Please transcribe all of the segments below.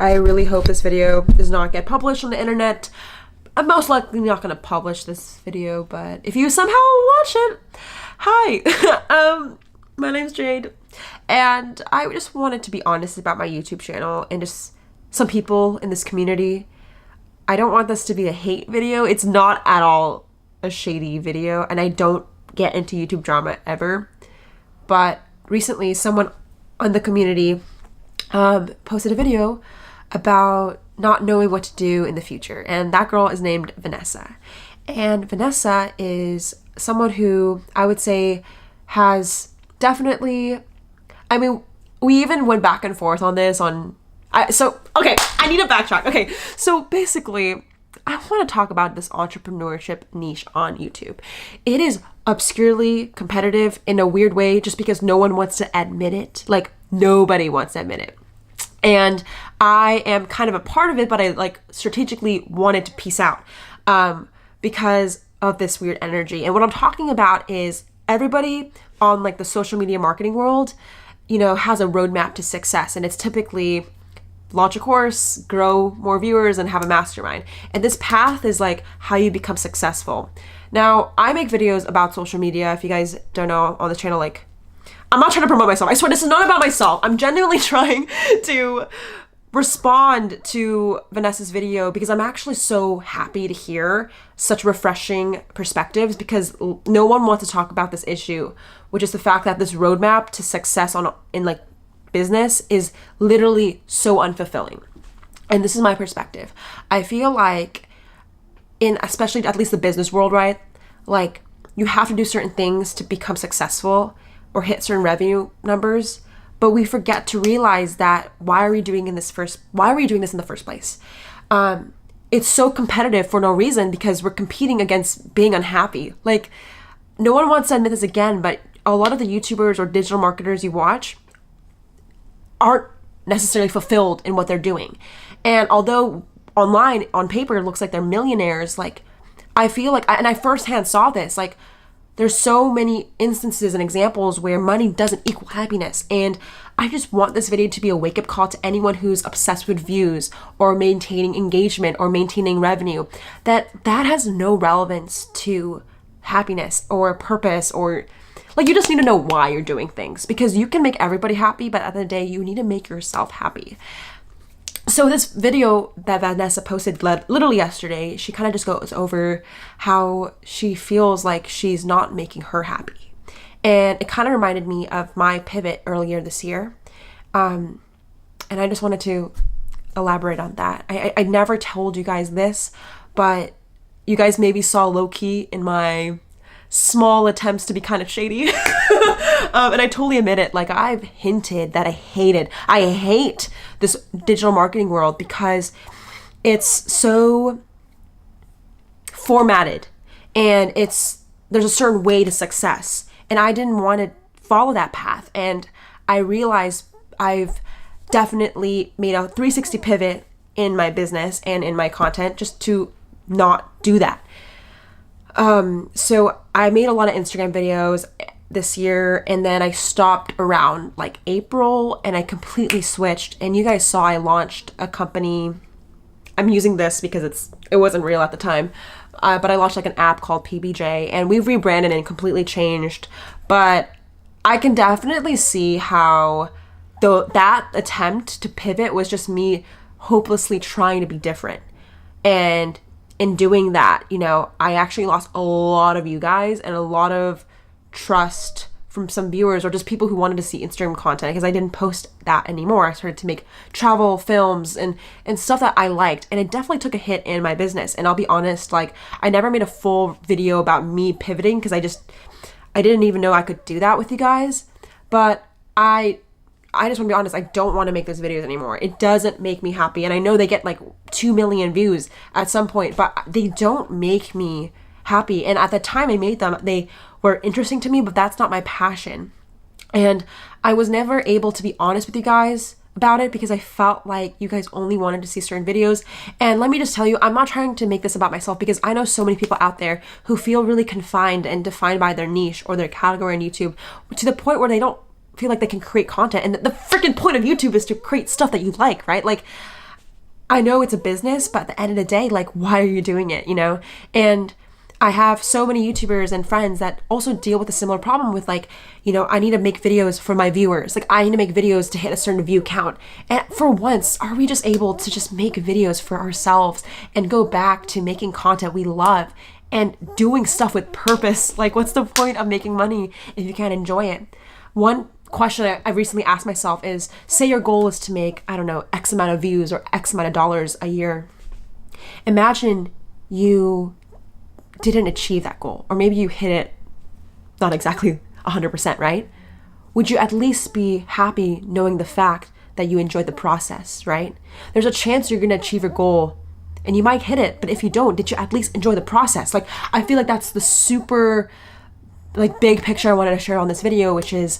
I really hope this video does not get published on the internet. I'm most likely not going to publish this video, but if you somehow watch it, hi. My name's Jade, and I just wanted to be honest about my YouTube channel and just some people in this community. I don't want this to be a hate video. It's not at all a shady video, and I don't get into YouTube drama ever. But recently, someone on the community posted a video about not knowing what to do in the future, and that girl is named Vanessa. And Vanessa is someone who I would say has definitely, I mean, we even went back and forth on this okay, I need to backtrack. Okay, so basically, I want to talk about this entrepreneurship niche on YouTube. It is obscurely competitive in a weird way just because no one wants to admit it. Like, nobody wants to admit it. And I am kind of a part of it, but I strategically wanted to peace out because of this weird energy. And what I'm talking about is everybody on the social media marketing world, has a roadmap to success. And it's typically launch a course, grow more viewers, and have a mastermind. And this path is how you become successful. Now, I make videos about social media. If you guys don't know, on this channel, I'm not trying to promote myself. I swear, this is not about myself. I'm genuinely trying to respond to Vanessa's video because I'm actually so happy to hear such refreshing perspectives, because no one wants to talk about this issue, which is the fact that this roadmap to success in business is literally so unfulfilling. And this is my perspective. I feel like especially at least the business world, right? You have to do certain things to become successful or hit certain revenue numbers, but we forget to realize that why are we doing this in the first place? It's so competitive for no reason because we're competing against being unhappy. No one wants to admit this again, but a lot of the YouTubers or digital marketers you watch aren't necessarily fulfilled in what they're doing. And although online, on paper, it looks like they're millionaires, I feel and I firsthand saw this, there's so many instances and examples where money doesn't equal happiness. And I just want this video to be a wake-up call to anyone who's obsessed with views or maintaining engagement or maintaining revenue, that has no relevance to happiness or purpose, or you just need to know why you're doing things, because you can make everybody happy, but at the end of the day, you need to make yourself happy. So this video that Vanessa posted literally yesterday, she kind of just goes over how she feels like she's not making her happy. And it kind of reminded me of my pivot earlier this year. And I just wanted to elaborate on that. I never told you guys this, but you guys maybe saw low-key in my small attempts to be kind of shady. And I totally admit it. I've hinted that I hate this digital marketing world because it's so formatted and there's a certain way to success. And I didn't want to follow that path. And I realized I've definitely made a 360 pivot in my business and in my content just to not do that. So I made a lot of Instagram videos this year, and then I stopped around April, and I completely switched. And you guys saw I launched a company. I'm using this because it wasn't real at the time, but I launched an app called PBJ, and we've rebranded and completely changed. But I can definitely see how that attempt to pivot was just me hopelessly trying to be different. And in doing that, I actually lost a lot of you guys and a lot of trust from some viewers or just people who wanted to see Instagram content, because I didn't post that anymore. I started to make travel films and stuff that I liked, and it definitely took a hit in my business. And I'll be honest, I never made a full video about me pivoting because I didn't even know I could do that with you guys. But I just want to be honest, I don't want to make those videos anymore. It doesn't make me happy. And I know they get 2 million views at some point, but they don't make me happy. And at the time I made them, they were interesting to me, but that's not my passion. And I was never able to be honest with you guys about it because I felt like you guys only wanted to see certain videos. And let me just tell you, I'm not trying to make this about myself, because I know so many people out there who feel really confined and defined by their niche or their category on YouTube to the point where they don't feel like they can create content. And the freaking point of YouTube is to create stuff that you like, right? I know it's a business, but at the end of the day, like, why are you doing it, you know? And I have so many YouTubers and friends that also deal with a similar problem with, like, you know, I need to make videos for my viewers. Like, I need to make videos to hit a certain view count. And for once, are we just able to just make videos for ourselves and go back to making content we love and doing stuff with purpose? Like, what's the point of making money if you can't enjoy it? One question I recently asked myself is, say your goal is to make, I don't know, X amount of views or X amount of dollars a year. Imagine you didn't achieve that goal, or maybe you hit it not exactly 100%, right? Would you at least be happy knowing the fact that you enjoyed the process, right? There's a chance you're going to achieve your goal and you might hit it, but if you don't, did you at least enjoy the process? Like, I feel like that's the super, like, big picture I wanted to share on this video, which is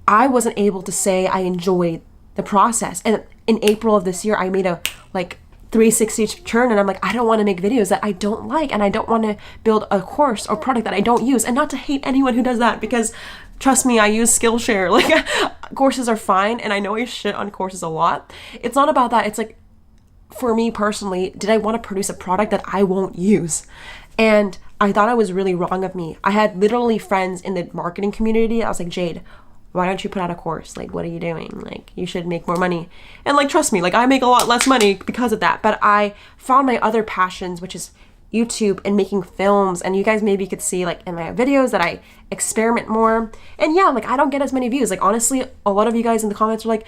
I wasn't able to say I enjoyed the process. And in April of this year, I made a, like, 360 turn, and I'm like, I don't want to make videos that I don't like, and I don't want to build a course or product that I don't use. And not to hate anyone who does that, because trust me, I use Skillshare. Like, courses are fine, and I know I shit on courses a lot. It's not about that. It's like, for me personally, did I want to produce a product that I won't use? And I thought I was really wrong of me. I had literally friends in the marketing community. I was like, Jade, why don't you put out a course? Like, what are you doing? Like, you should make more money. And, like, trust me, like, I make a lot less money because of that. But I found my other passions, which is YouTube and making films. And you guys maybe could see, like, in my videos that I experiment more. And yeah, like, I don't get as many views. Like, honestly, a lot of you guys in the comments are like,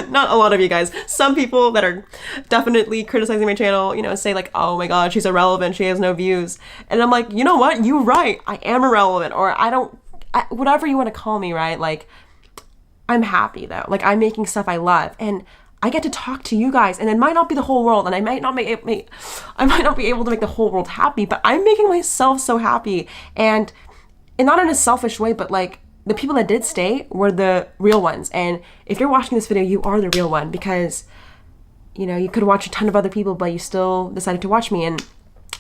not a lot of you guys, some people that are definitely criticizing my channel, you know, say like, oh my god, she's irrelevant, she has no views. And I'm like, you know what? You're right. I am irrelevant, or whatever you want to call me, right? Like, I'm happy though. Like, I'm making stuff I love, and I get to talk to you guys, and it might not be the whole world, and I might not be able to make the whole world happy, but I'm making myself so happy. And not in a selfish way, but like, the people that did stay were the real ones. And if you're watching this video, you are the real one, because, you know, you could watch a ton of other people, but you still decided to watch me. And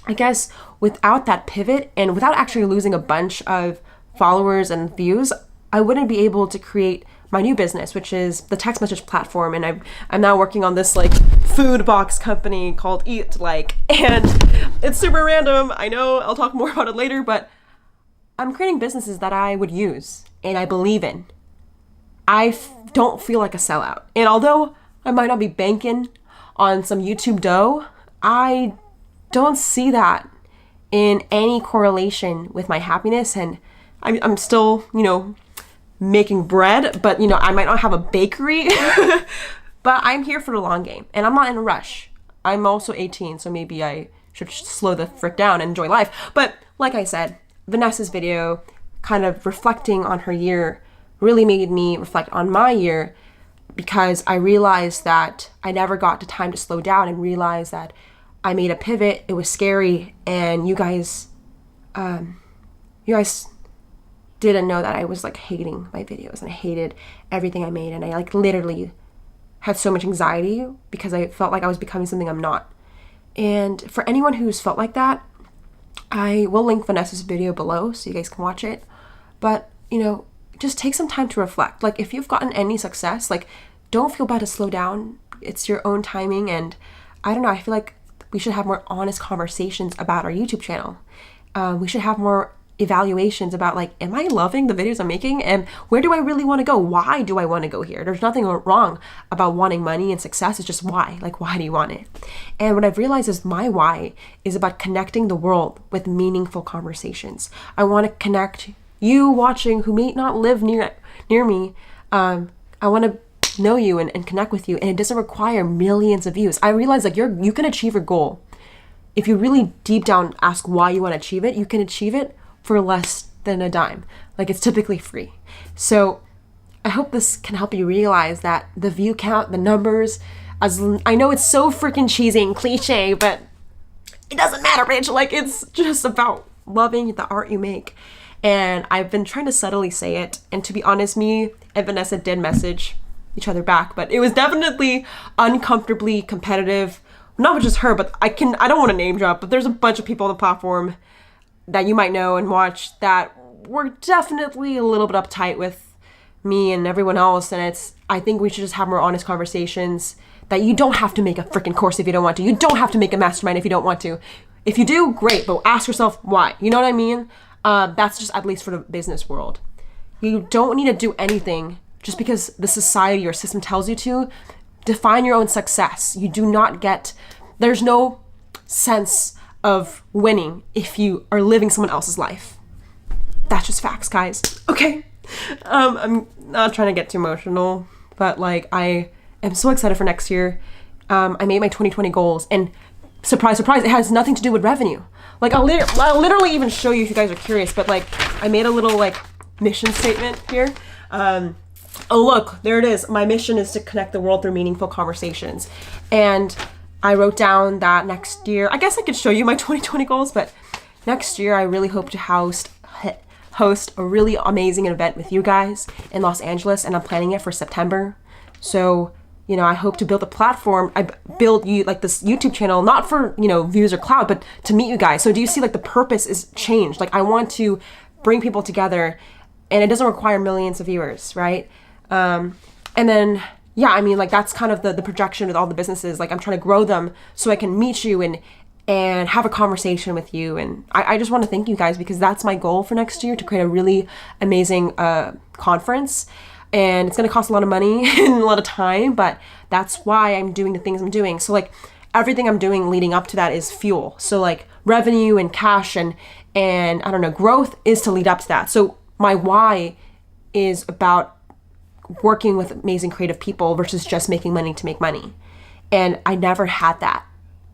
I guess without that pivot, and without actually losing a bunch of followers and views, I wouldn't be able to create my new business, which is the text message platform. And I'm now working on this, like, food box company called Eat Like, and it's super random. I know I'll talk more about it later, but I'm creating businesses that I would use and I believe in. I don't feel like a sellout. And although I might not be banking on some YouTube dough, I don't see that in any correlation with my happiness. And I'm still, you know, making bread, but, you know, I might not have a bakery, but I'm here for the long game, and I'm not in a rush. I'm also 18, so maybe I should slow the frick down and enjoy life. But like I said, Vanessa's video kind of reflecting on her year really made me reflect on my year, because I realized that I never got the time to slow down and realize that I made a pivot. It was scary, and you guys didn't know that I was, like, hating my videos, and I hated everything I made, and I, like, literally had so much anxiety because I felt like I was becoming something I'm not. And for anyone who's felt like that, I will link Vanessa's video below so you guys can watch it. But, you know, just take some time to reflect. Like, if you've gotten any success, like, don't feel bad to slow down. It's your own timing. And I don't know, I feel like we should have more honest conversations about our YouTube channel. We should have more evaluations about, like, am I loving the videos I'm making, and where do I really want to go? Why do I want to go here? There's nothing wrong about wanting money and success. It's just why. Like, why do you want it? And what I've realized is my why is about connecting the world with meaningful conversations. I want to connect you watching who may not live near me. I want to know you and connect with you, and it doesn't require millions of views. I realize, like, you can achieve your goal. If you really deep down ask why you want to achieve it, you can achieve it for less than a dime. Like, it's typically free. So I hope this can help you realize that the view count, the numbers, I know it's so freaking cheesy and cliche, but it doesn't matter, bitch. Like, it's just about loving the art you make. And I've been trying to subtly say it. And to be honest, me and Vanessa did message each other back, but it was definitely uncomfortably competitive. Not just her, but I don't want to name drop, but there's a bunch of people on the platform that you might know and watch that were definitely a little bit uptight with me and everyone else, and I think we should just have more honest conversations, that you don't have to make a freaking course if you don't want to. You don't have to make a mastermind if you don't want to. If you do, great, but ask yourself why. You know what I mean? That's just at least for the business world. You don't need to do anything just because the society or system tells you to. Define your own success. You do not get, there's no sense of winning if you are living someone else's life. That's just facts, guys. Okay. I'm not trying to get too emotional, but like, I am so excited for next year. I made my 2020 goals, and surprise, surprise, it has nothing to do with revenue. Like, I'll literally even show you if you guys are curious, but like, I made a little like mission statement here. Oh, look, there it is. My mission is to connect the world through meaningful conversations. And I wrote down that next year, I guess I could show you my 2020 goals, but next year I really hope to host a really amazing event with you guys in Los Angeles, and I'm planning it for September. So, you know, I hope to build a platform. I build you like this YouTube channel, not for, you know, views or clout, but to meet you guys. So do you see like the purpose is changed? Like, I want to bring people together, and it doesn't require millions of viewers, right? And then, yeah, I mean, like, that's kind of the projection with all the businesses. Like, I'm trying to grow them so I can meet you and have a conversation with you. And I just want to thank you guys, because that's my goal for next year, to create a really amazing conference. And it's going to cost a lot of money and a lot of time, but that's why I'm doing the things I'm doing. So like, everything I'm doing leading up to that is fuel. So like, revenue and cash and I don't know, growth is to lead up to that. So my why is about working with amazing creative people versus just making money to make money. And I never had that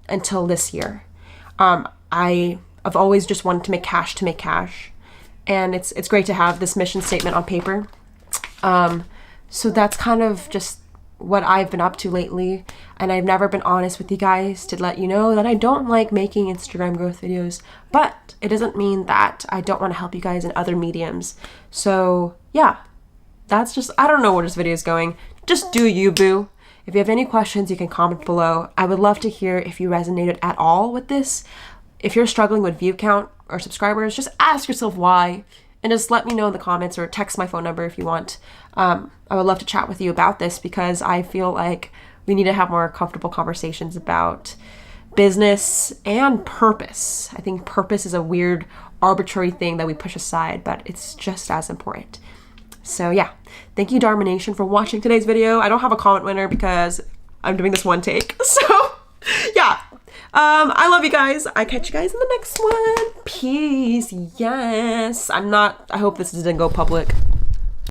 until this year. I've always just wanted to make cash, and it's great to have this mission statement on paper. So that's kind of just what I've been up to lately, and I've never been honest with you guys to let you know that I don't like making Instagram growth videos, but it doesn't mean that I don't want to help you guys in other mediums. So yeah, that's just, I don't know where this video is going. Just do you, boo. If you have any questions, you can comment below. I would love to hear if you resonated at all with this. If you're struggling with view count or subscribers, just ask yourself why, and just let me know in the comments, or text my phone number if you want. I would love to chat with you about this, because I feel like we need to have more comfortable conversations about business and purpose. I think purpose is a weird, arbitrary thing that we push aside, but it's just as important. So yeah, thank you, Darmination, for watching today's video. I don't have a comment winner because I'm doing this one take. So yeah, I love you guys. I catch you guys in the next one. Peace. Yes. I hope this doesn't go public.